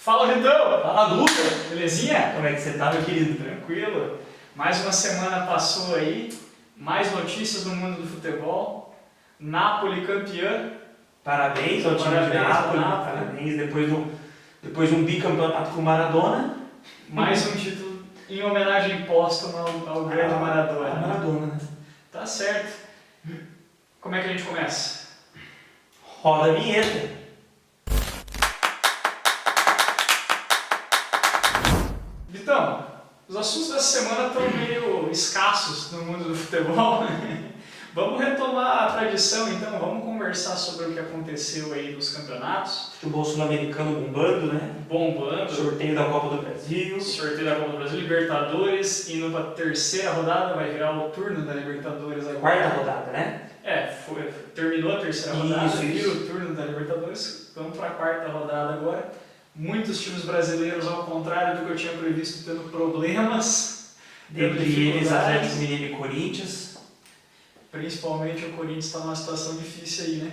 Fala, Vitão! Fala, Duca! Belezinha? Como é que você tá, meu querido? Tranquilo. Mais uma semana passou aí, mais notícias do mundo do futebol. Napoli campeã. Parabéns ao time de Napoli, parabéns. Depois de um bicampeonato com o Maradona. Mais um título em homenagem póstuma ao grande Maradona. Maradona, né? Tá certo. Como é que a gente começa? Roda a vinheta. Vitão, os assuntos dessa semana estão meio escassos no mundo do futebol. Vamos retomar a tradição então, vamos conversar sobre o que aconteceu aí nos campeonatos. Futebol sul-americano bombando, né? Bombando. Sorteio da Copa do Brasil. Sorteio da Copa do Brasil, Libertadores, indo para a terceira rodada, vai virar o turno da Libertadores agora. Quarta rodada, né? Terminou a terceira rodada, Isso. vira o turno da Libertadores, vamos para a quarta rodada agora. Muitos times brasileiros, ao contrário do que eu tinha previsto, tendo problemas. Dentre eles, Atlético Mineiro e Corinthians. Principalmente o Corinthians está numa situação difícil aí,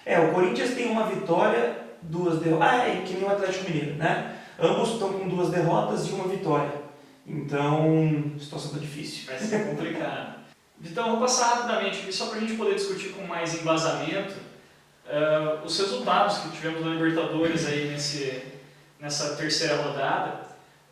né? O Corinthians tem uma vitória, 2 derrotas. É que nem o Atlético Mineiro, né? Ambos estão com 2 derrotas e 1 vitória. Então, a situação está difícil. Vai ser complicado. Então, vou passar rapidamente aqui, só para a gente poder discutir com mais embasamento os resultados que tivemos na Libertadores aí nessa terceira rodada.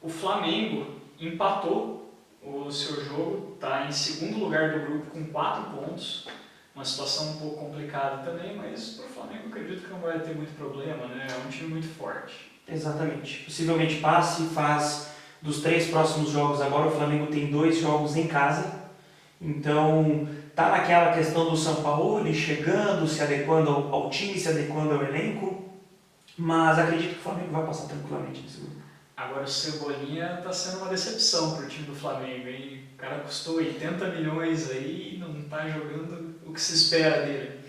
O Flamengo empatou o seu jogo, está em segundo lugar do grupo com 4 pontos. Uma situação um pouco complicada também, mas para o Flamengo eu acredito que não vai ter muito problema, né? É um time muito forte. Exatamente. Possivelmente passe, faz dos 3 próximos jogos agora, o Flamengo tem 2 jogos em casa. Então, tá naquela questão do Sampaoli chegando, se adequando ao time, se adequando ao elenco. Mas acredito que o Flamengo vai passar tranquilamente nesse grupo. Agora o Cebolinha está sendo uma decepção para o time do Flamengo, hein? O cara custou 80 milhões aí e não está jogando o que se espera dele.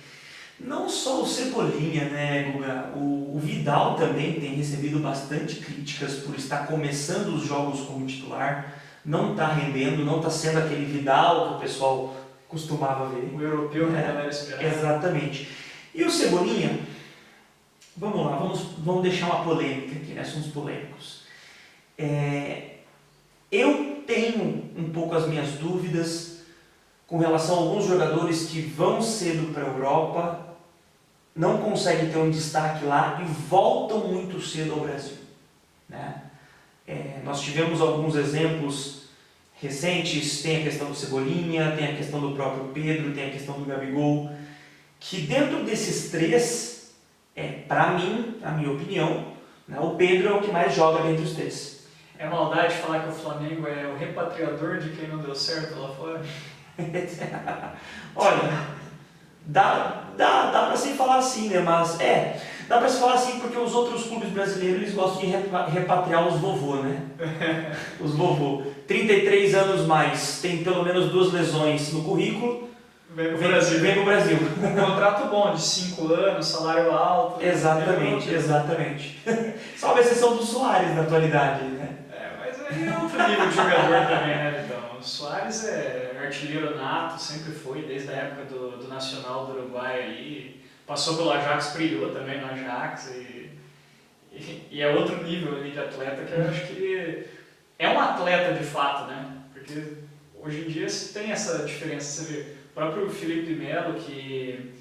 Não só o Cebolinha, né, Guga? O Vidal também tem recebido bastante críticas por estar começando os jogos como titular. Não está rendendo, não está sendo aquele Vidal que o pessoal costumava ver. O europeu que a galera esperava. Exatamente. E o Cebolinha, vamos lá, vamos deixar uma polêmica aqui, né? Assuntos polêmicos. Eu tenho um pouco as minhas dúvidas com relação a alguns jogadores que vão cedo para a Europa, não conseguem ter um destaque lá e voltam muito cedo ao Brasil, né? Nós tivemos alguns exemplos recentes, tem a questão do Cebolinha, tem a questão do próprio Pedro, tem a questão do Gabigol, que dentro desses 3, para mim, na minha opinião, né, o Pedro é o que mais joga dentre os 3. É maldade falar que o Flamengo é o repatriador de quem não deu certo lá fora? Olha, dá para se falar assim, né? Mas dá para se falar assim porque os outros clubes brasileiros eles gostam de repatriar os vovô, né? Os vovô. 33 anos mais, tem pelo menos 2 lesões no currículo. Vem pro Brasil. Um contrato bom de 5 anos, salário alto. Exatamente. Só a exceção do Suárez na atualidade, né? Mas aí é outro nível de jogador também, né, então. O Suárez é artilheiro nato, sempre foi, desde a época do Nacional do Uruguai ali. Passou pelo Ajax, brilhou também no Ajax. E é outro nível ali de atleta que eu acho que é um atleta de fato, né? Porque hoje em dia se tem essa diferença, você vê. O próprio Felipe Melo, que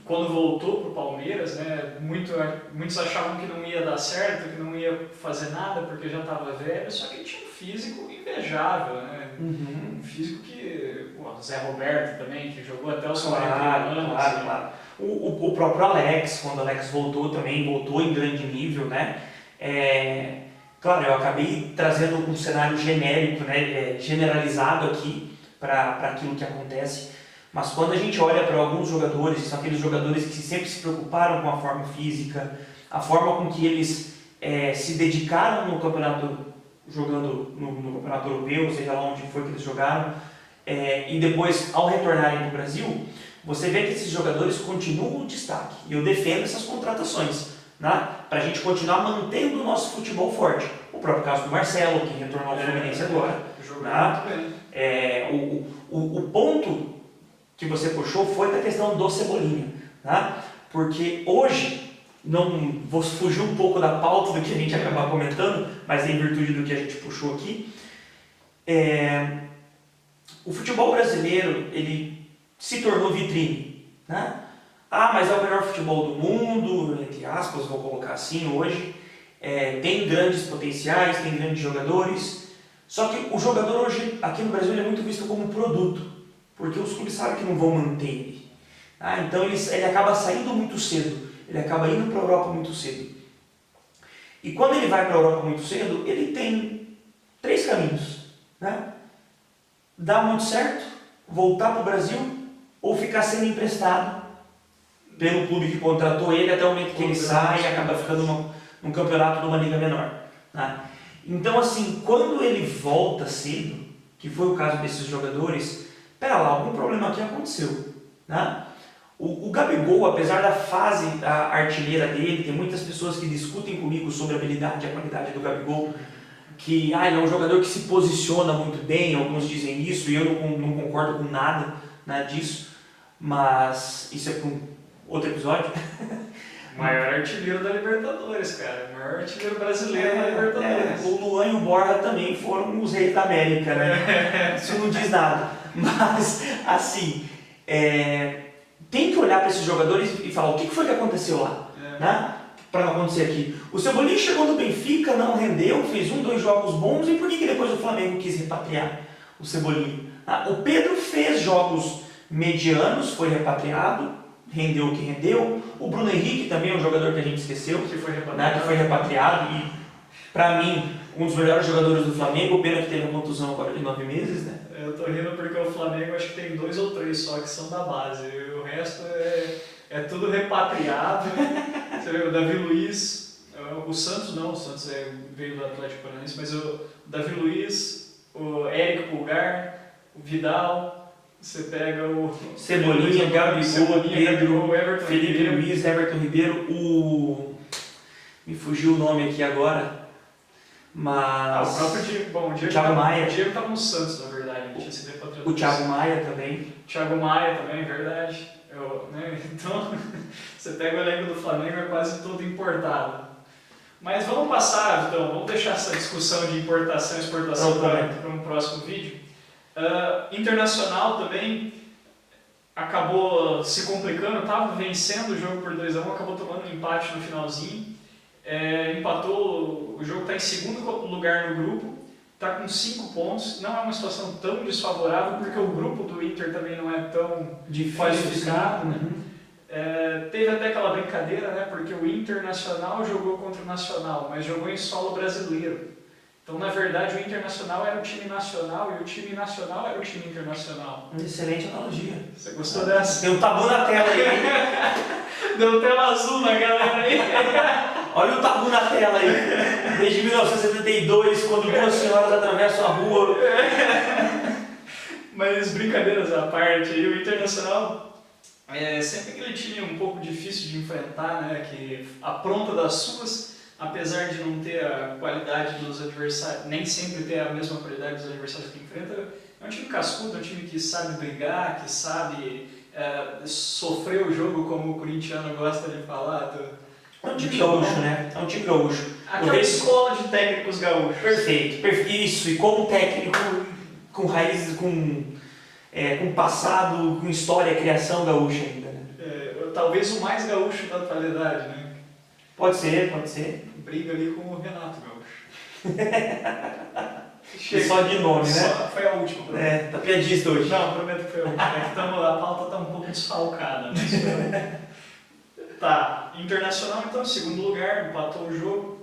quando voltou para o Palmeiras, né, muitos achavam que não ia dar certo, que não ia fazer nada porque já estava velho, só que ele tinha um físico invejável, né? Um físico que... o Zé Roberto também, que jogou até os 40 anos. Claro. O próprio Alex, quando o Alex voltou também, voltou em grande nível, né? Claro, eu acabei trazendo um cenário genérico, né, generalizado aqui, para aquilo que acontece, mas quando a gente olha para alguns jogadores, são aqueles jogadores que sempre se preocuparam com a forma física, a forma com que eles se dedicaram no campeonato, jogando no campeonato europeu, seja lá onde foi que eles jogaram, e depois ao retornarem para o Brasil, você vê que esses jogadores continuam o destaque, e eu defendo essas contratações, né, para a gente continuar mantendo o nosso futebol forte. O próprio caso do Marcelo, que retornou ao Fluminense agora. O ponto que você puxou foi da questão do Cebolinha, né? Porque hoje não vou fugir um pouco da pauta do que a gente ia acabar comentando, mas em virtude do que a gente puxou aqui. O futebol brasileiro, ele se tornou vitrine, né? Ah, mas é o melhor futebol do mundo, entre aspas, vou colocar assim hoje. Tem grandes potenciais, tem grandes jogadores, só que o jogador hoje, aqui no Brasil, ele é muito visto como um produto, porque os clubes sabem que não vão manter ele. Então ele acaba saindo muito cedo, ele acaba indo para a Europa muito cedo. E quando ele vai para a Europa muito cedo, ele tem 3 caminhos, né? Dar muito certo, voltar para o Brasil ou ficar sendo emprestado pelo clube que contratou ele até o momento que ele sai e acaba ficando num campeonato de uma liga menor, né? Então, assim, quando ele volta cedo, que foi o caso desses jogadores, pera lá, algum problema aqui aconteceu, né? O Gabigol, apesar da fase artilheira dele, tem muitas pessoas que discutem comigo sobre a habilidade e a qualidade do Gabigol, que ele é um jogador que se posiciona muito bem, alguns dizem isso, e eu não concordo com nada, né, disso, mas isso é para um outro episódio. Maior artilheiro da Libertadores, cara. Maior artilheiro brasileiro da Libertadores. O Luan e o Borja também foram os reis da América, né? Isso não diz nada. Mas, assim, tem que olhar para esses jogadores e falar o que foi que aconteceu lá, né? Para não acontecer aqui. O Cebolinha chegou no Benfica, não rendeu, fez 2 jogos bons, e por que depois o Flamengo quis repatriar o Cebolinha? O Pedro fez jogos medianos, foi repatriado, rendeu o que rendeu. O Bruno Henrique também é um jogador que a gente esqueceu, que foi repatriado e, para mim, um dos melhores jogadores do Flamengo. Pena que teve a contusão agora de 9 meses, né? Eu tô rindo porque o Flamengo acho que tem 2 ou 3 só que são da base. O resto é tudo repatriado. Você vê o Davi Luiz, o Santos não, o Santos veio do Atlético Paranaense, mas o Davi Luiz, o Érico Pulgar, o Vidal, você pega o Cebolinha, Gabigol, Pedro, Everton Felipe Ribeiro. Luiz, Everton Ribeiro, me fugiu o nome aqui agora, mas... o próprio Diego, bom, o Thiago Maia. O Diego estava no Santos, na verdade, ele tinha sido repatriado. O Thiago Maia também. Thiago Maia também, verdade. Então, você pega o elenco do Flamengo, é quase todo importado. Mas vamos passar, então, vamos deixar essa discussão de importação e exportação para um próximo vídeo. Internacional também acabou se complicando, estava vencendo o jogo por 2-1, acabou tomando um empate no finalzinho. Empatou, o jogo está em segundo lugar no grupo, está com 5 pontos, não é uma situação tão desfavorável, porque o grupo do Inter também não é tão qualificado, né? Teve até aquela brincadeira, né? Porque o Internacional jogou contra o Nacional, mas jogou em solo brasileiro. Então, na verdade, o Internacional era o time nacional e o time nacional era o time internacional. Excelente analogia. Você gostou dessa? Tem um tabu na tela aí. Deu tela azul na galera aí. Olha o tabu na tela aí. Desde 1972, quando 2 senhoras atravessam a rua. Mas brincadeiras à parte, aí, o Internacional é sempre aquele time um pouco difícil de enfrentar, né? Que apronta das suas, apesar de não ter a qualidade dos adversários, nem sempre ter a mesma qualidade dos adversários que enfrenta. É um time cascudo, é um time que sabe brigar, que sabe sofrer o jogo, como o corintiano gosta de falar. É um time gaúcho, né? É um time gaúcho. Aquela escola de técnicos gaúchos. Perfeito. Isso, e como técnico com raízes, com passado, com história, criação gaúcha ainda, né? Talvez o mais gaúcho da atualidade, né? Pode ser. Briga ali com o Renato Gaúcho. Só de nome, né? Foi a última. Tá piadista hoje. Não, prometo que foi a última. A pauta está um pouco desfalcada. Mas tá, Internacional então, em segundo lugar, empatou o jogo.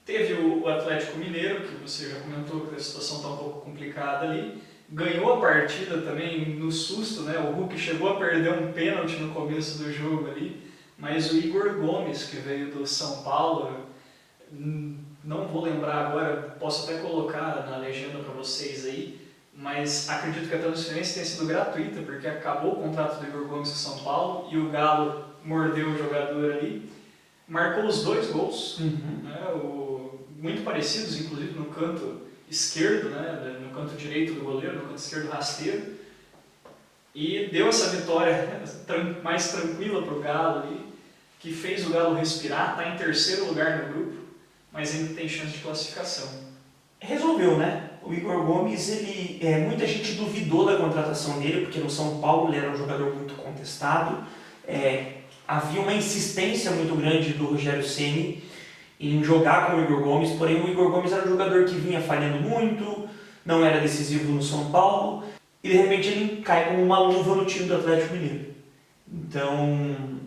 Teve o Atlético Mineiro, que você já comentou que a situação está um pouco complicada ali. Ganhou a partida também no susto, né? O Hulk chegou a perder um pênalti no começo do jogo ali, mas o Igor Gomes, que veio do São Paulo, não vou lembrar agora, posso até colocar na legenda para vocês aí, mas acredito que a transferência tenha sido gratuita, porque acabou o contrato do Igor Gomes com o São Paulo e o Galo mordeu o jogador ali. Marcou os 2 gols, né? Muito parecidos, inclusive no canto esquerdo, né? No canto direito do goleiro, no canto esquerdo rasteiro, e deu essa vitória mais tranquila para o Galo ali. que fez o Galo respirar, está em terceiro lugar no grupo, mas ainda tem chance de classificação. Resolveu, né? O Igor Gomes, muita gente duvidou da contratação dele, porque no São Paulo ele era um jogador muito contestado. Havia uma insistência muito grande do Rogério Ceni em jogar com o Igor Gomes, porém o Igor Gomes era um jogador que vinha falhando muito, não era decisivo no São Paulo, e de repente ele cai como uma luva no time do Atlético Mineiro. Então,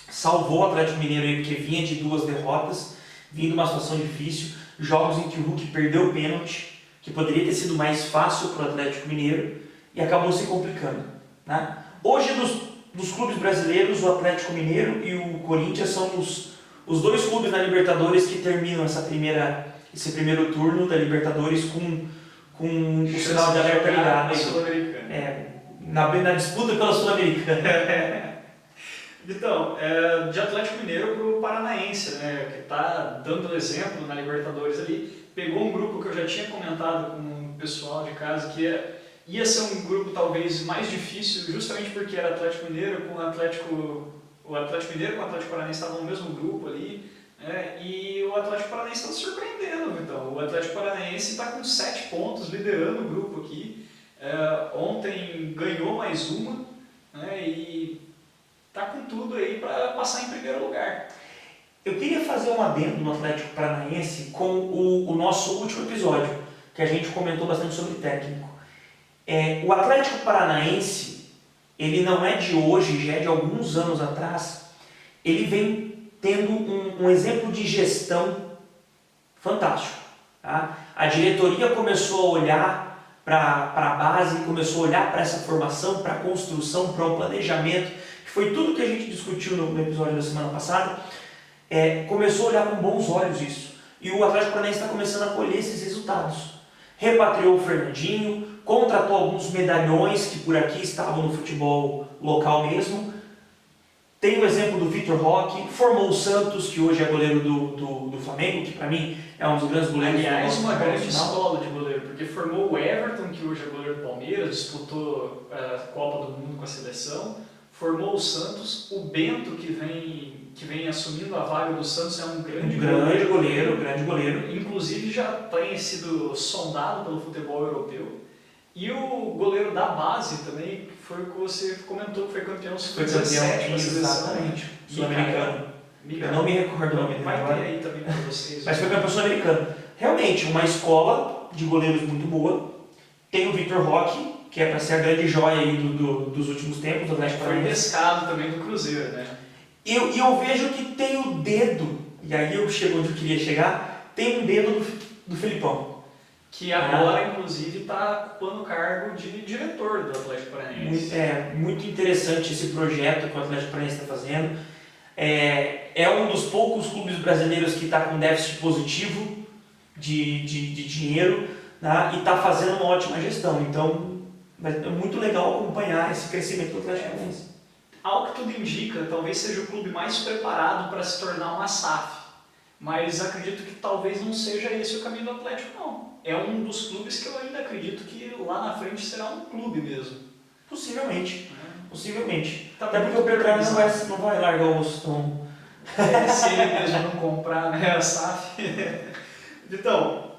salvou o Atlético Mineiro aí, porque vinha de 2 derrotas, vinha de uma situação difícil, jogos em que o Hulk perdeu o pênalti, que poderia ter sido mais fácil para o Atlético Mineiro, e acabou se complicando, né? Hoje, dos clubes brasileiros, o Atlético Mineiro e o Corinthians são os 2 clubes na Libertadores que terminam esse primeiro turno da Libertadores com o sinal de alerta ligado. Na disputa pela Sul-Americana. Então, de Atlético Mineiro para o Paranaense, né, que está dando exemplo na Libertadores ali, pegou um grupo que eu já tinha comentado com o pessoal de casa, que ia ser um grupo talvez mais difícil, justamente porque era Atlético Mineiro com o Atlético Mineiro com o Atlético Paranaense estavam no mesmo grupo ali, e o Atlético Paranaense está surpreendendo. Então, o Atlético Paranaense está com 7 pontos, liderando o grupo aqui. Ontem ganhou mais uma, e está com tudo aí para passar em primeiro lugar. Eu queria fazer um adendo no Atlético Paranaense com o nosso último episódio, que a gente comentou bastante sobre técnico. O Atlético Paranaense, ele não é de hoje, já é de alguns anos atrás, ele vem tendo um exemplo de gestão fantástico. Tá? A diretoria começou a olhar para a base, começou a olhar para essa formação, para a construção, para o planejamento, que foi tudo que a gente discutiu no episódio da semana passada. Começou a olhar com bons olhos isso. E o Atlético Paranaense está começando a colher esses resultados. Repatriou o Fernandinho, contratou alguns medalhões que por aqui estavam no futebol local mesmo. Tem o exemplo do Vitor Roque, formou o Santos, que hoje é goleiro do Flamengo, que para mim é um dos grandes goleiros. Aliás, uma grande escola de goleiro, porque formou o Everton, que hoje é goleiro do Palmeiras, disputou a Copa do Mundo com a seleção, formou o Santos, o Bento, que vem assumindo a vaga do Santos, é um grande goleiro. Inclusive já tem sido sondado pelo futebol europeu. E o goleiro da base também, foi o que você comentou, que foi campeão sub-17 exatamente, sul-americano. Eu não me recordo o nome dele agora. Vai ter aí também para vocês. Mas foi campeão sul-americano. Realmente, uma escola de goleiros muito boa. Tem o Vitor Roque, que é para ser a grande joia aí dos últimos tempos do Atlético Paranaense. Foi pescado também do Cruzeiro, né? E eu vejo que tem o dedo, e aí eu chego onde eu queria chegar, tem um dedo do Felipão. Que agora, inclusive, está ocupando o cargo de diretor do Atlético Paranaense. Muito interessante esse projeto que o Atlético Paranaense está fazendo. É um dos poucos clubes brasileiros que está com déficit positivo de dinheiro, né, e está fazendo uma ótima gestão. Então, é muito legal acompanhar esse crescimento do Atlético Paranaense. Ao que tudo indica, talvez seja o clube mais preparado para se tornar uma SAF. Mas acredito que talvez não seja esse o caminho do Atlético, não. É um dos clubes que eu ainda acredito que lá na frente será um clube mesmo. Possivelmente. Tá. Até porque o Petróleo não vai largar o osso tão... Se ele mesmo não comprar, né, a SAF. Então,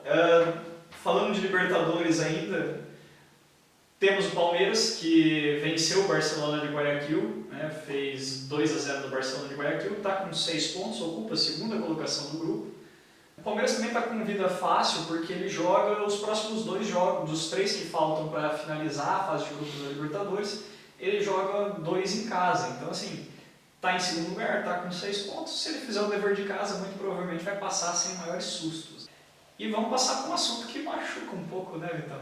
falando de Libertadores ainda, temos o Palmeiras, que venceu o Barcelona de Guayaquil, né, fez 2-0 no Barcelona de Guayaquil, está com 6 pontos, ocupa a segunda colocação do grupo. O Palmeiras também está com vida fácil, porque ele joga os próximos 2 jogos, dos 3 que faltam para finalizar a fase de grupos da Libertadores, ele joga 2 em casa. Então, assim, está em segundo lugar, está com 6 pontos. Se ele fizer o dever de casa, muito provavelmente vai passar sem maiores sustos. E vamos passar com um assunto que machuca um pouco, né, Vitão?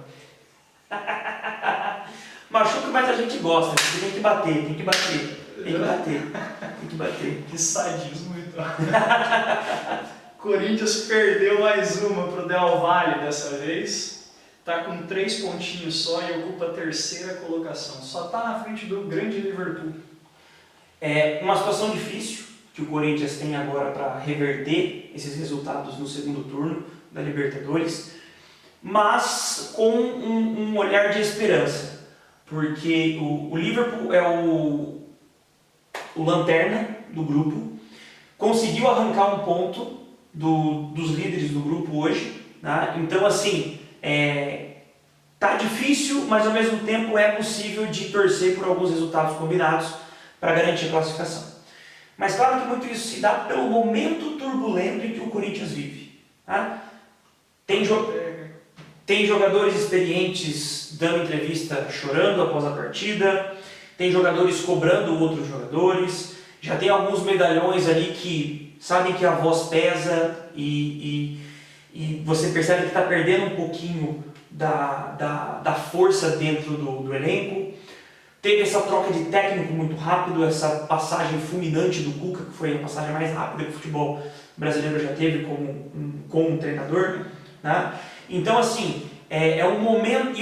Machuca, mas a gente gosta, porque tem que bater. Que sadismo, então. Corinthians perdeu mais uma pro Del Valle dessa vez. Tá com 3 pontinhos só e ocupa a 3ª colocação. Só tá na frente do grande Liverpool. É uma situação difícil que o Corinthians tem agora para reverter esses resultados no segundo turno da Libertadores, mas com um olhar de esperança, porque o Liverpool é o lanterna, do grupo, conseguiu arrancar um ponto dos líderes do grupo hoje, né? Então assim, tá difícil, mas ao mesmo tempo é possível de torcer por alguns resultados combinados para garantir a classificação. Mas claro que muito isso se dá pelo momento turbulento em que o Corinthians vive, tá? Tem jogadores experientes dando entrevista chorando após a partida, tem jogadores cobrando outros jogadores, já tem alguns medalhões ali que sabem que a voz pesa e você percebe que está perdendo um pouquinho da força dentro do elenco. Teve essa troca de técnico muito rápido, essa passagem fulminante do Cuca, que foi a passagem mais rápida que o futebol brasileiro já teve como um treinador, né? Então assim, é um momento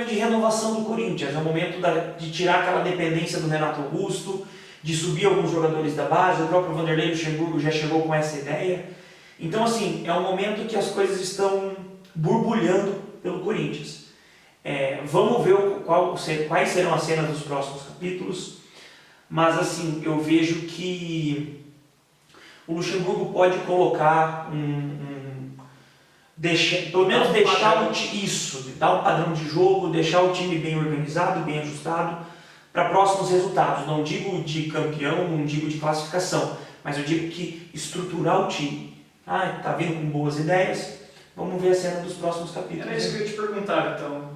de renovação do Corinthians, é um momento de tirar aquela dependência do Renato Augusto, de subir alguns jogadores da base, o próprio Vanderlei Luxemburgo já chegou com essa ideia. Então assim, é um momento que as coisas estão borbulhando pelo Corinthians. Vamos ver quais serão as cenas dos próximos capítulos, mas assim, eu vejo que o Luxemburgo pode colocar pelo menos deixar isso, dar um padrão de jogo, deixar o time bem organizado, bem ajustado para próximos resultados. Não digo de campeão, não digo de classificação, mas eu digo que estruturar o time. Tá vindo com boas ideias. Vamos ver a cena dos próximos capítulos. Era isso que eu ia te perguntar, então.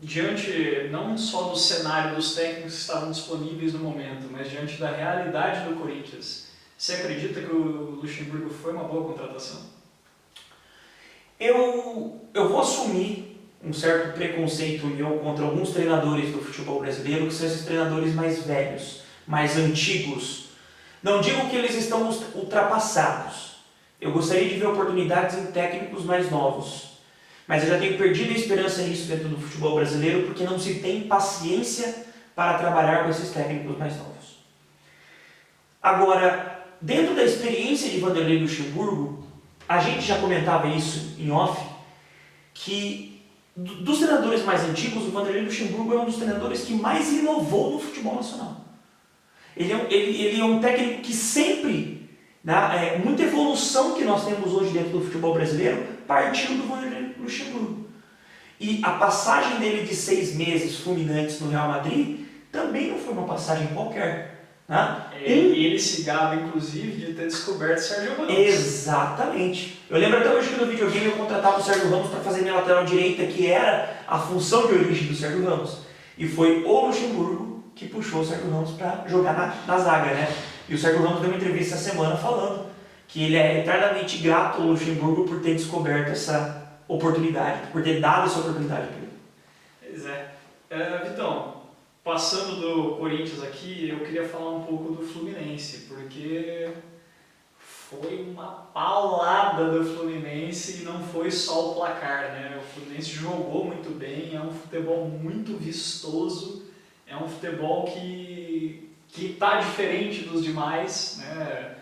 Diante não só do cenário dos técnicos que estavam disponíveis no momento, mas diante da realidade do Corinthians, você acredita que o Luxemburgo foi uma boa contratação? Eu vou assumir um certo preconceito meu contra alguns treinadores do futebol brasileiro, que são esses treinadores mais velhos, mais antigos. Não digo que eles estão ultrapassados. Eu gostaria de ver oportunidades em técnicos mais novos. Mas eu já tenho perdido a esperança nisso dentro do futebol brasileiro porque não se tem paciência para trabalhar com esses técnicos mais novos. Agora, dentro da experiência de Vanderlei Luxemburgo, a gente já comentava isso em off, que dos treinadores mais antigos, o Vanderlei Luxemburgo é um dos treinadores que mais inovou no futebol nacional. Ele é um técnico que sempre, muita evolução que nós temos hoje dentro do futebol brasileiro partiu do Vanderlei Luxemburgo. E a passagem dele de 6 meses fulminantes no Real Madrid também não foi uma passagem qualquer. Ele se gaba, inclusive, de ter descoberto o Sérgio Ramos. Exatamente. Eu lembro até hoje que no videogame eu contratava o Sérgio Ramos para fazer minha lateral direita, que era a função de origem do Sérgio Ramos. E foi o Luxemburgo que puxou o Sérgio Ramos para jogar na zaga, né? E o Sérgio Ramos deu uma entrevista essa semana falando que ele é eternamente grato ao Luxemburgo por ter descoberto essa oportunidade, por ter dado essa oportunidade para ele. Pois é. Vitão, passando do Corinthians aqui, eu queria falar um pouco do Fluminense, porque foi uma paulada do Fluminense e não foi só o placar, né? O Fluminense jogou muito bem, é um futebol muito vistoso, é um futebol que está diferente dos demais, né?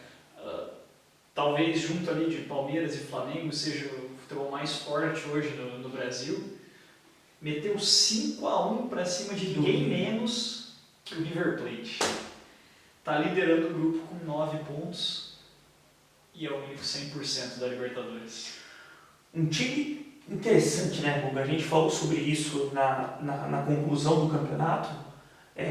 Talvez junto ali de Palmeiras e Flamengo seja o futebol mais forte hoje no Brasil. Meteu 5-1 para cima de ninguém menos que o River Plate. Está liderando o grupo com 9 pontos e é o único 100% da Libertadores. Um time interessante, né, Guga? A gente falou sobre isso na conclusão do campeonato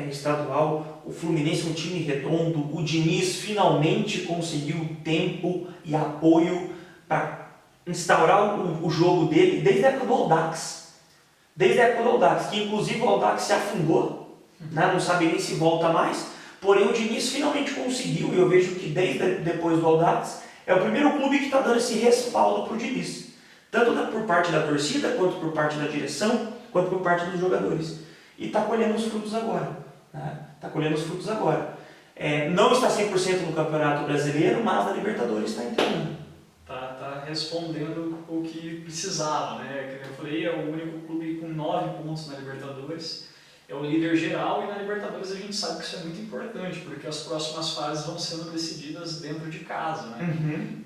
estadual. O Fluminense é um time redondo. O Diniz finalmente conseguiu tempo e apoio para instaurar o jogo dele desde a época do Audax. Que inclusive o Audax se afundou, né? Não sabe nem se volta mais, porém o Diniz finalmente conseguiu, e eu vejo que desde depois do Audax, é o primeiro clube que está dando esse respaldo para o Diniz, tanto por parte da torcida, quanto por parte da direção, quanto por parte dos jogadores, e está colhendo os frutos agora, né? Não está 100% no Campeonato Brasileiro, mas na Libertadores está entrando. Tá respondendo o que precisava, né? Como eu falei, é o único clube com 9 pontos na Libertadores, é o líder geral, e na Libertadores a gente sabe que isso é muito importante, porque as próximas fases vão sendo decididas dentro de casa, né?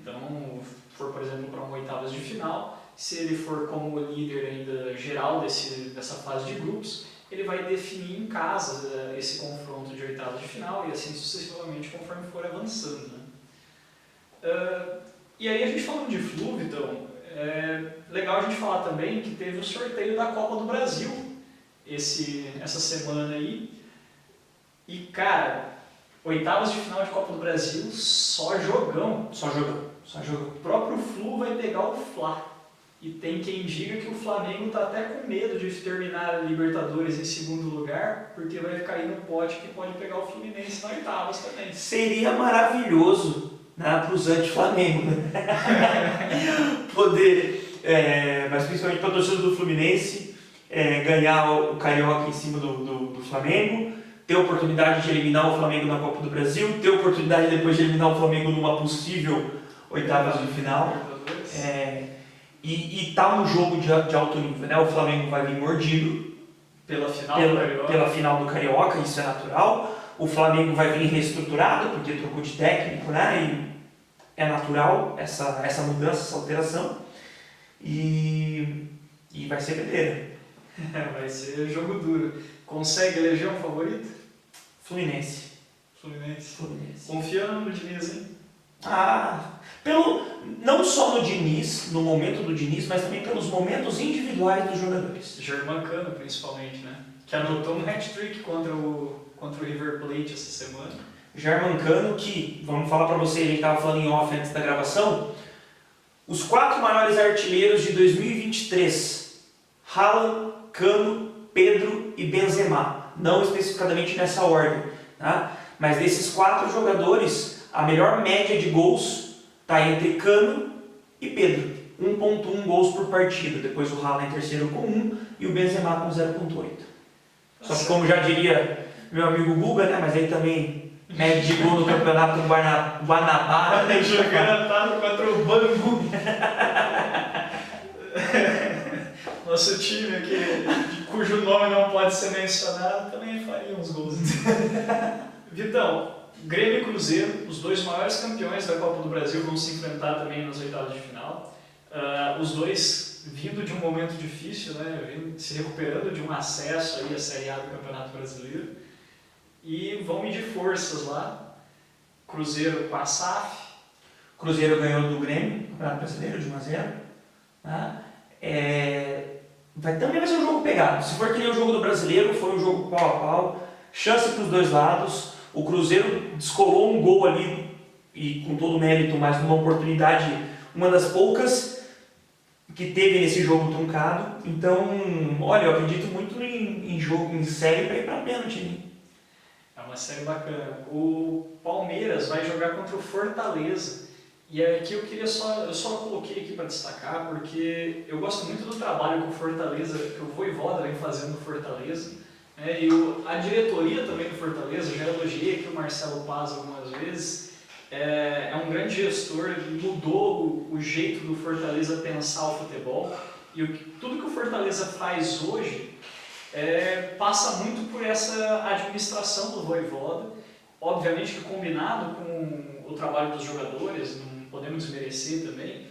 Então, for, por exemplo, para uma oitavas de final, se ele for como líder ainda geral dessa fase de grupos, ele vai definir em casa esse confronto de oitavas de final e assim sucessivamente conforme for avançando. Né? E aí a gente falando de Flu, Vitão, é legal a gente falar também que teve o sorteio da Copa do Brasil essa semana aí. E cara, oitavas de final de Copa do Brasil, só jogão. Só jogão. O próprio Flu vai pegar o Fla. E tem quem diga que o Flamengo está até com medo de terminar a Libertadores em segundo lugar, porque vai cair no pote que pode pegar o Fluminense na oitavas também. Seria maravilhoso, né, para os anti-Flamengo, né? Poder, mas principalmente para a torcida do Fluminense, ganhar o Carioca em cima do Flamengo, ter a oportunidade de eliminar o Flamengo na Copa do Brasil, ter a oportunidade depois de eliminar o Flamengo numa possível oitavas de final. E tá um jogo de alto nível, né? O Flamengo vai vir mordido pela final do Carioca, isso é natural. O Flamengo vai vir reestruturado, porque trocou de técnico, né? E é natural essa mudança, essa alteração. E vai ser pedreira. Vai ser jogo duro. Consegue eleger um favorito? Fluminense. Confiando no Diniz, hein? Não só no Diniz, no momento do Diniz, mas também pelos momentos individuais dos jogadores. Germancano, principalmente, né? Que anotou um hat-trick contra o River Plate essa semana. Germancano, que, vamos falar para você, a gente estava falando em off antes da gravação, os 4 maiores artilheiros de 2023, Haaland, Cano, Pedro e Benzema, não especificadamente nessa ordem, tá? Mas desses 4 jogadores, a melhor média de gols está entre Cano e Pedro, 1.1 gols por partida, depois o Haaland em terceiro com 1 e o Benzema com 0.8. Só que como já diria meu amigo Guga, né, mas aí também média de gol no campeonato do Guanabara, né, jogando contra o Bangu. Nosso time aqui, cujo nome não pode ser mencionado, também faria uns gols. Vitão, Grêmio e Cruzeiro, os 2 maiores campeões da Copa do Brasil, vão se enfrentar também nas oitavas de final. Os dois vindo de um momento difícil, né, se recuperando de um acesso aí à Série A do Campeonato Brasileiro. E vão medir forças lá. Cruzeiro com a SAF. Cruzeiro ganhou do Grêmio, Campeonato Brasileiro, de 1-0. Né? Também vai ser um jogo pegado. Se for que nem o jogo do Brasileiro, foi um jogo pau a pau. Chance para os dois lados. O Cruzeiro descolou um gol ali, e com todo o mérito, mas numa oportunidade, uma das poucas que teve nesse jogo truncado. Então, olha, eu acredito muito em jogo, em série para ir para pênalti. Hein? É uma série bacana. O Palmeiras vai jogar contra o Fortaleza. E aqui eu só coloquei aqui para destacar, porque eu gosto muito do trabalho que o Fortaleza, que o Vojvoda vem fazendo no Fortaleza. E a diretoria também do Fortaleza, já elogiei aqui o Marcelo Paz algumas vezes, é um grande gestor, ele mudou o jeito do Fortaleza pensar o futebol, e tudo que o Fortaleza faz hoje passa muito por essa administração do Vojvoda, obviamente que combinado com o trabalho dos jogadores, não podemos desmerecer também,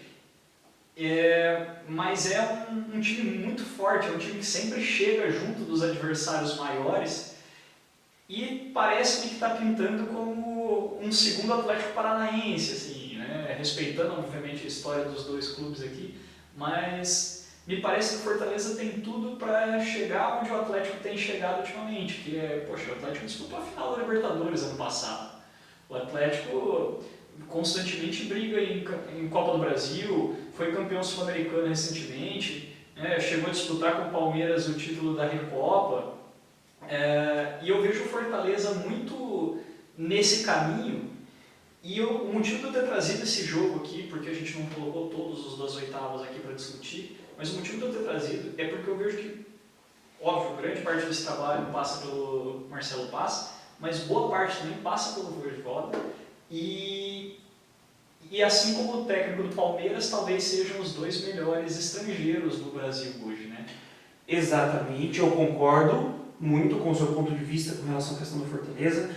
mas é um time muito forte, é um time que sempre chega junto dos adversários maiores e parece-me que está pintando como um segundo Atlético Paranaense, assim, né? Respeitando obviamente a história dos 2 clubes aqui, mas me parece que o Fortaleza tem tudo para chegar onde o Atlético tem chegado ultimamente, que o Atlético disputou a final da Libertadores ano passado, o Atlético constantemente briga em Copa do Brasil, foi campeão sul-americano recentemente, chegou a disputar com o Palmeiras o título da Recopa, e eu vejo o Fortaleza muito nesse caminho, e o motivo de eu ter trazido esse jogo aqui, porque a gente não colocou todos os das oitavas aqui para discutir, mas o motivo de eu ter trazido é porque eu vejo que, óbvio, grande parte desse trabalho passa pelo Marcelo Paz, mas boa parte também passa pelo Vojvoda, e assim como o técnico do Palmeiras, talvez sejam os 2 melhores estrangeiros do Brasil hoje, né? Exatamente, eu concordo muito com o seu ponto de vista com relação à questão do Fortaleza.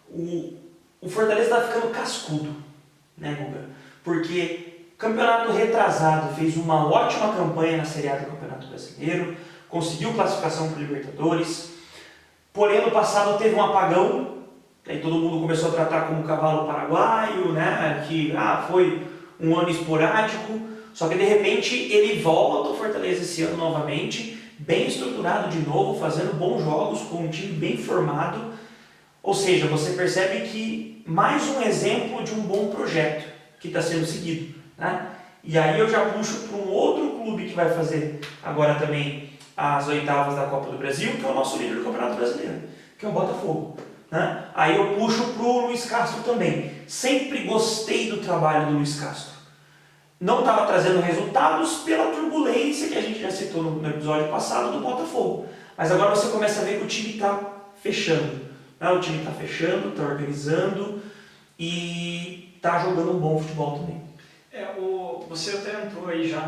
O Fortaleza está ficando cascudo, né, Guga? Porque campeonato retrasado fez uma ótima campanha na Série A do Campeonato Brasileiro, conseguiu classificação para Libertadores, porém no passado teve um apagão, aí todo mundo começou a tratar como cavalo paraguaio, né? Que foi um ano esporádico, só que de repente ele volta ao Fortaleza esse ano novamente, bem estruturado de novo, fazendo bons jogos, com um time bem formado, ou seja, você percebe que mais um exemplo de um bom projeto que está sendo seguido, né? E aí eu já puxo para um outro clube que vai fazer agora também as oitavas da Copa do Brasil, que é o nosso líder do Campeonato Brasileiro, que é o Botafogo, né? Aí eu puxo para o Luiz Castro também. Sempre gostei do trabalho do Luiz Castro. Não estava trazendo resultados pela turbulência que a gente já citou no episódio passado do Botafogo. Mas agora você começa a ver que o time está fechando. Né? O time está fechando, está organizando e está jogando um bom futebol também. Você até entrou aí já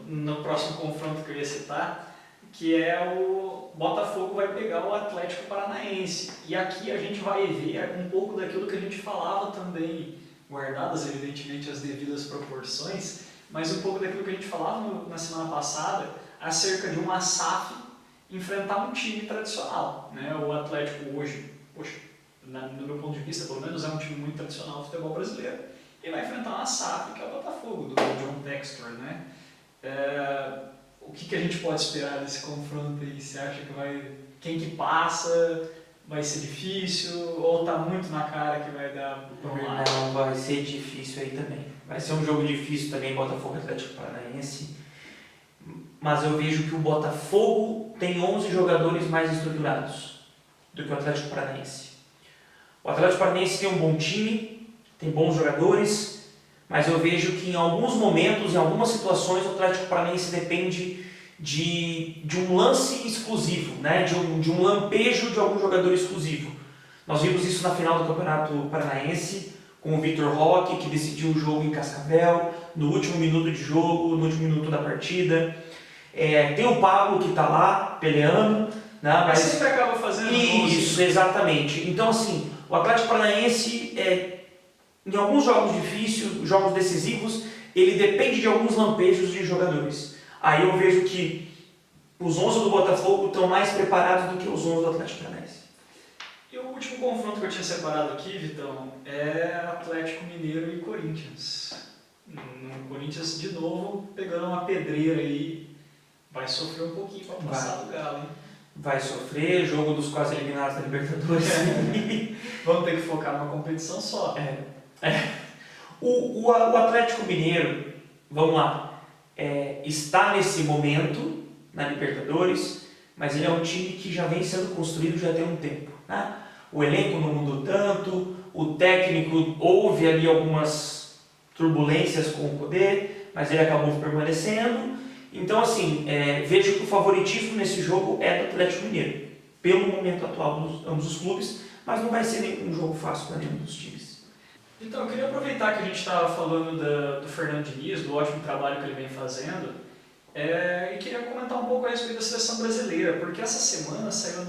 no próximo confronto que eu ia citar, que é o Botafogo vai pegar o Atlético Paranaense. E aqui a gente vai ver um pouco daquilo que a gente falava também, guardadas evidentemente as devidas proporções, mas um pouco daquilo que a gente falava na semana passada, acerca de uma SAF enfrentar um time tradicional, né? O Atlético hoje, no meu ponto de vista, pelo menos é um time muito tradicional do futebol brasileiro, e vai enfrentar uma SAF, que é o Botafogo, do John Textor, né? O que a gente pode esperar desse confronto aí? Você acha que quem que passa, vai ser difícil, ou tá muito na cara que vai dar pra um lado? Não, vai ser difícil aí também. Vai ser um jogo difícil também, Botafogo e Atlético Paranaense. Mas eu vejo que o Botafogo tem 11 jogadores mais estruturados do que o Atlético Paranaense. O Atlético Paranaense tem um bom time, tem bons jogadores, mas eu vejo que em alguns momentos, em algumas situações, o Atlético Paranaense depende de um lance exclusivo, né? de um lampejo de algum jogador exclusivo. Nós vimos isso na final do Campeonato Paranaense, com o Vitor Roque, que decidiu o jogo em Cascavel, no último minuto de jogo, no último minuto da partida. Tem o Pablo que está lá, peleando, né? Mas sempre acaba fazendo isso, exatamente. Então, assim, o Atlético Paranaense, em alguns jogos difíceis, jogos decisivos, ele depende de alguns lampejos de jogadores. Aí eu vejo que os 11 do Botafogo estão mais preparados do que os 11 do Atlético Paranaense. E o último confronto que eu tinha separado aqui, Vitão, é Atlético Mineiro e Corinthians. No Corinthians, de novo, pegando uma pedreira aí, vai sofrer um pouquinho para passar do Galo, hein? Vai sofrer, jogo dos quase eliminados da Libertadores. Vamos ter que focar numa competição só. O Atlético Mineiro, vamos lá, está nesse momento na Libertadores, mas ele é um time que já vem sendo construído já tem um tempo, né? O elenco não mudou tanto, o técnico houve ali algumas turbulências com o poder, mas ele acabou permanecendo. Então, assim, vejo que o favoritismo nesse jogo é do Atlético Mineiro, pelo momento atual dos ambos os clubes, mas não vai ser nenhum jogo fácil para nenhum dos times. Então, eu queria aproveitar que a gente estava falando do Fernando Diniz, do ótimo trabalho que ele vem fazendo, e queria comentar um pouco a respeito da seleção brasileira, porque essa semana saiu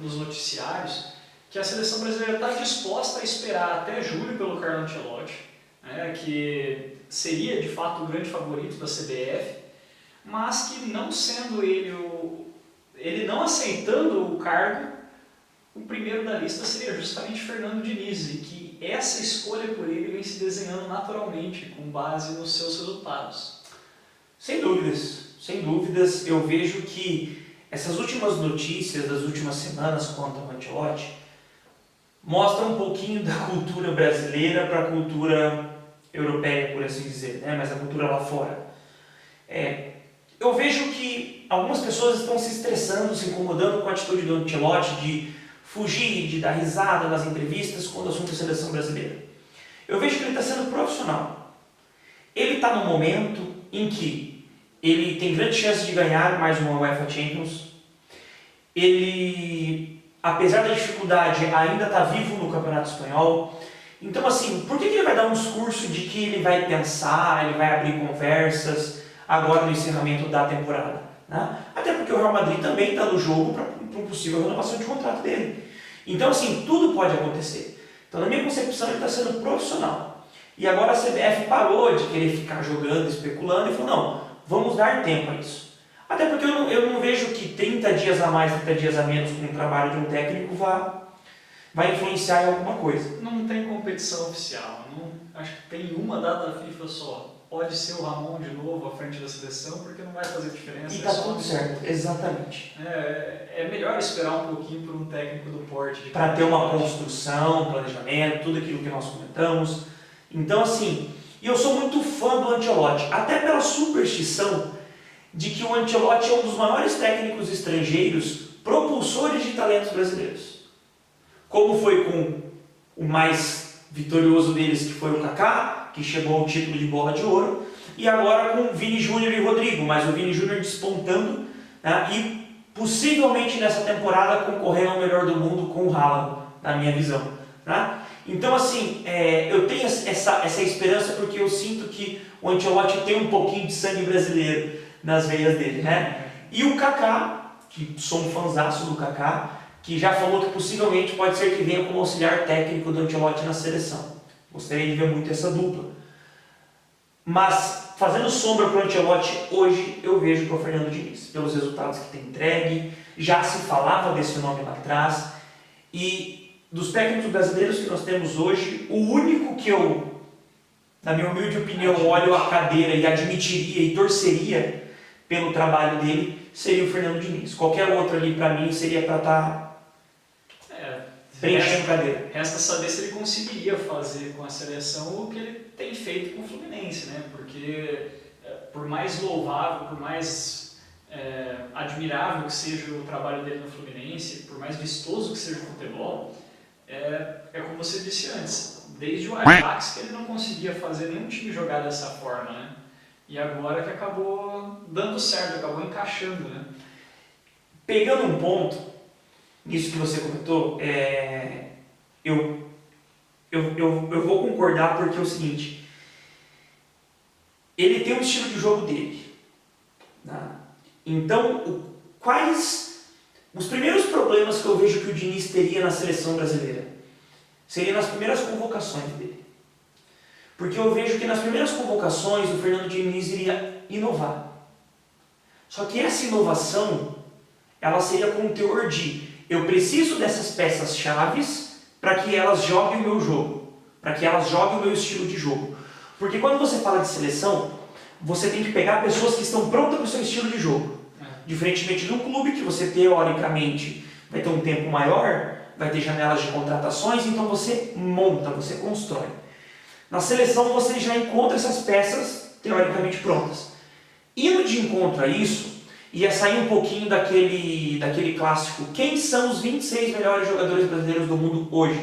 nos noticiários que a seleção brasileira está disposta a esperar até julho pelo Carlo Ancelotti, que seria de fato o grande favorito da CBF, mas que não sendo ele não aceitando o cargo, o primeiro da lista seria justamente Fernando Diniz, e que essa escolha por ele vem se desenhando naturalmente, com base nos seus resultados. Sem dúvidas, eu vejo que essas últimas notícias das últimas semanas quanto ao Ancelotti mostram um pouquinho da cultura brasileira para a cultura europeia, por assim dizer, né? Mas a cultura lá fora. Eu vejo que algumas pessoas estão se estressando, se incomodando com a atitude do Ancelotti de fugir, de dar risada nas entrevistas quando o assunto é seleção brasileira. Eu vejo que ele está sendo profissional. Ele está num momento em que ele tem grande chance de ganhar mais uma UEFA Champions. Ele, apesar da dificuldade, ainda está vivo no Campeonato Espanhol. Então, assim, por que ele vai dar um discurso de que ele vai pensar, ele vai abrir conversas agora no encerramento da temporada, né? Até porque o Real Madrid também está no jogo para uma possível renovação de contrato dele. Então, assim, tudo pode acontecer. Então, na minha concepção, ele está sendo profissional. E agora a CBF parou de querer ficar jogando, especulando e falou, não, vamos dar tempo a isso. Até porque eu não vejo que 30 dias a mais, 30 dias a menos com o trabalho de um técnico vai influenciar em alguma coisa. Não tem competição oficial, acho que tem uma data FIFA só. Pode ser o Ramon de novo à frente da seleção, porque não vai fazer diferença. E tá tudo certo, exatamente. É melhor esperar um pouquinho por um técnico do porte. Para ter uma construção, planejamento, tudo aquilo que nós comentamos. Então, assim, eu sou muito fã do Ancelotti, até pela superstição de que o Ancelotti é um dos maiores técnicos estrangeiros propulsores de talentos brasileiros. Como foi com o mais vitorioso deles, que foi o Kaká, que chegou ao título de bola de ouro, e agora com Vini Júnior e Rodrigo, mas o Vini Júnior despontando, né, e possivelmente nessa temporada concorrendo ao melhor do mundo com o Haaland, na minha visão. Né? Então, assim, eu tenho essa esperança porque eu sinto que o Ancelotti tem um pouquinho de sangue brasileiro nas veias dele. Né? E o Kaká, que sou um fãzaço do Kaká, que já falou que possivelmente pode ser que venha como auxiliar técnico do Ancelotti na seleção. Gostaria de ver muito essa dupla. Mas, fazendo sombra para o Ancelotti, hoje eu vejo que é o Fernando Diniz, pelos resultados que tem entregue, já se falava desse nome lá atrás, e dos técnicos brasileiros que nós temos hoje, o único que eu, na minha humilde opinião, olho a cadeira e admitiria e torceria pelo trabalho dele, seria o Fernando Diniz. Qualquer outro ali para mim seria para estar preenchendo cadeira. Resta saber se ele conseguiria fazer com a seleção o que ele tem feito com o Fluminense, né? Porque por mais louvável, por mais admirável que seja o trabalho dele no Fluminense, por mais vistoso que seja o futebol, é como você disse antes, desde o Ajax que ele não conseguia fazer nenhum time jogar dessa forma, né? E agora que acabou dando certo, acabou encaixando, né? Pegando um ponto, nisso que você comentou, eu vou concordar porque é o seguinte, ele tem um estilo de jogo dele. Né? Então, quais os primeiros problemas que eu vejo que o Diniz teria na seleção brasileira? Seria nas primeiras convocações dele. Porque eu vejo que nas primeiras convocações o Fernando Diniz iria inovar. Só que essa inovação, ela seria com o teor de eu preciso dessas peças chaves para que elas joguem o meu jogo, para que elas joguem o meu estilo de jogo. Porque quando você fala de seleção, você tem que pegar pessoas que estão prontas para o seu estilo de jogo. Diferentemente de um clube que você teoricamente vai ter um tempo maior, vai ter janelas de contratações, então você monta, você constrói. Na seleção você já encontra essas peças teoricamente prontas. Indo de encontro a isso, ia sair um pouquinho daquele clássico, quem são os 26 melhores jogadores brasileiros do mundo hoje?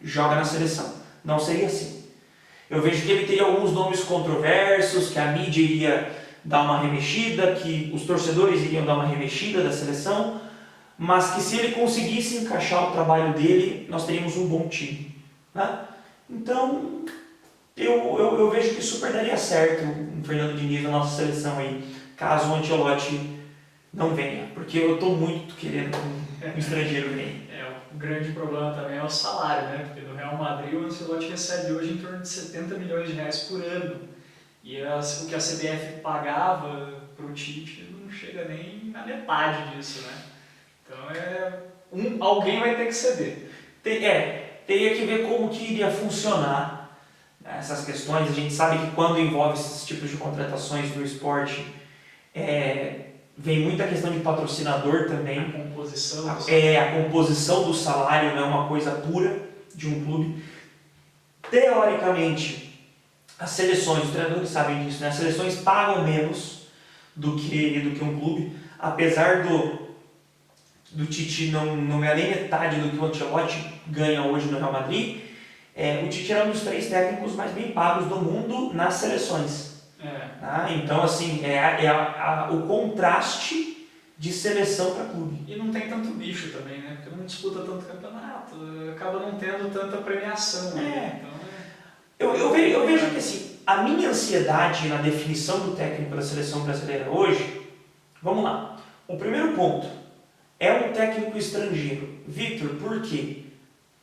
Joga na seleção. Não seria assim. Eu vejo que ele teria alguns nomes controversos, que a mídia iria dar uma remexida, que os torcedores iriam dar uma remexida da seleção, mas que se ele conseguisse encaixar o trabalho dele, nós teríamos um bom time. Né? Então, eu vejo que super daria certo o Fernando Diniz na nossa seleção aí, caso o Ancelotti não venha, porque eu estou muito querendo que o estrangeiro venha. O grande problema também é o salário, né? Porque no Real Madrid o Ancelotti recebe hoje em torno de 70 milhões de reais por ano. E o que a CBF pagava para o Tite não chega nem na metade disso, né? Então alguém vai ter que ceder. Teria que ver como que iria funcionar, né, essas questões. A gente sabe que quando envolve esses tipos de contratações no esporte, vem muita questão de patrocinador também. A composição do salário não é uma coisa pura de um clube. Teoricamente, as seleções, os treinadores sabem disso, né? As seleções pagam menos do que um clube, apesar do Tite não ganhar nem metade do que o Ancelotti ganha hoje no Real Madrid. O Tite era um dos 3 técnicos mais bem pagos do mundo nas seleções. Então, assim, o contraste de seleção para clube. E não tem tanto bicho também, né? Porque não disputa tanto campeonato, acaba não tendo tanta premiação. Então, eu vejo que assim, a minha ansiedade na definição do técnico da seleção brasileira hoje, vamos lá. O primeiro ponto é um técnico estrangeiro. Victor, por quê?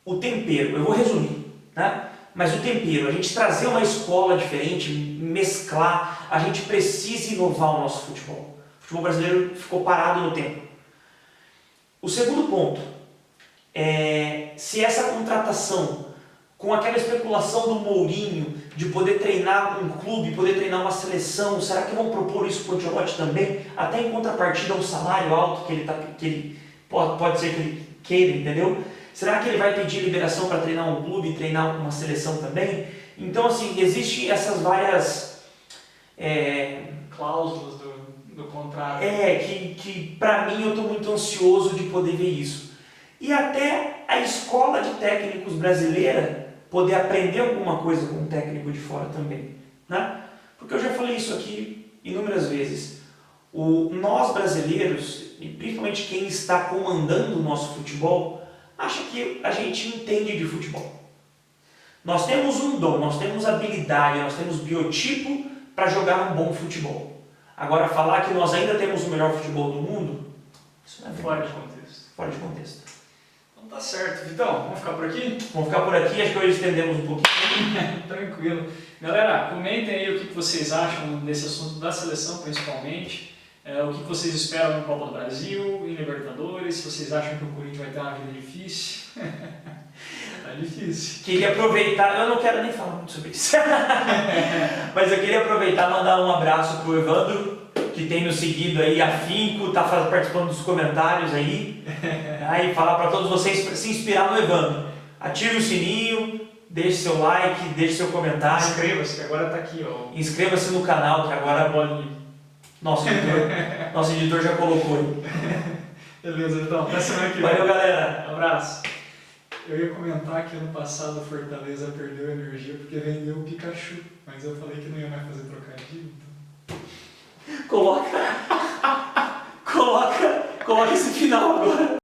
O tempero, eu vou resumir, né? Mas o tempero, a gente trazer uma escola diferente, mesclar, a gente precisa inovar o nosso futebol. O futebol brasileiro ficou parado no tempo. O segundo ponto é se essa contratação, com aquela especulação do Mourinho de poder treinar um clube, poder treinar uma seleção, será que vão propor isso para o Ancelotti também? Até em contrapartida ao salário alto que ele pode ser que ele queira, entendeu? Será que ele vai pedir liberação para treinar um clube e treinar uma seleção também? Então, assim, existem essas várias cláusulas do contrato. Que para mim eu estou muito ansioso de poder ver isso. E até a escola de técnicos brasileira poder aprender alguma coisa com um técnico de fora também, né? Porque eu já falei isso aqui inúmeras vezes. Nós brasileiros, e principalmente quem está comandando o nosso futebol, acha que a gente entende de futebol. Nós temos um dom, nós temos habilidade, nós temos biotipo para jogar um bom futebol. Agora, falar que nós ainda temos o melhor futebol do mundo, isso não é fora de contexto. Fora de contexto. Então tá certo. Vitão, vamos ficar por aqui? Vamos ficar por aqui, acho que hoje estendemos um pouquinho. Tranquilo. Galera, comentem aí o que vocês acham desse assunto da seleção, principalmente. O que vocês esperam em Copa do Brasil, em Libertadores, se vocês acham que o Corinthians vai ter uma vida difícil. Tá difícil. Queria aproveitar, eu não quero nem falar muito sobre isso, mas eu queria aproveitar e mandar um abraço pro Evandro, que tem nos seguido aí afinco, tá participando dos comentários aí, e falar para todos vocês se inspirar no Evandro. Ative o sininho, deixe seu like, deixe seu comentário. Inscreva-se, que agora tá aqui, ó. Inscreva-se no canal, que agora a bolinha. Nosso editor já colocou aí. Beleza, então, até semana que vem. Valeu, galera. Abraço. Eu ia comentar que ano passado o Fortaleza perdeu energia porque vendeu o Pikachu, mas eu falei que não ia mais fazer trocadilho. Então... Coloca esse final agora.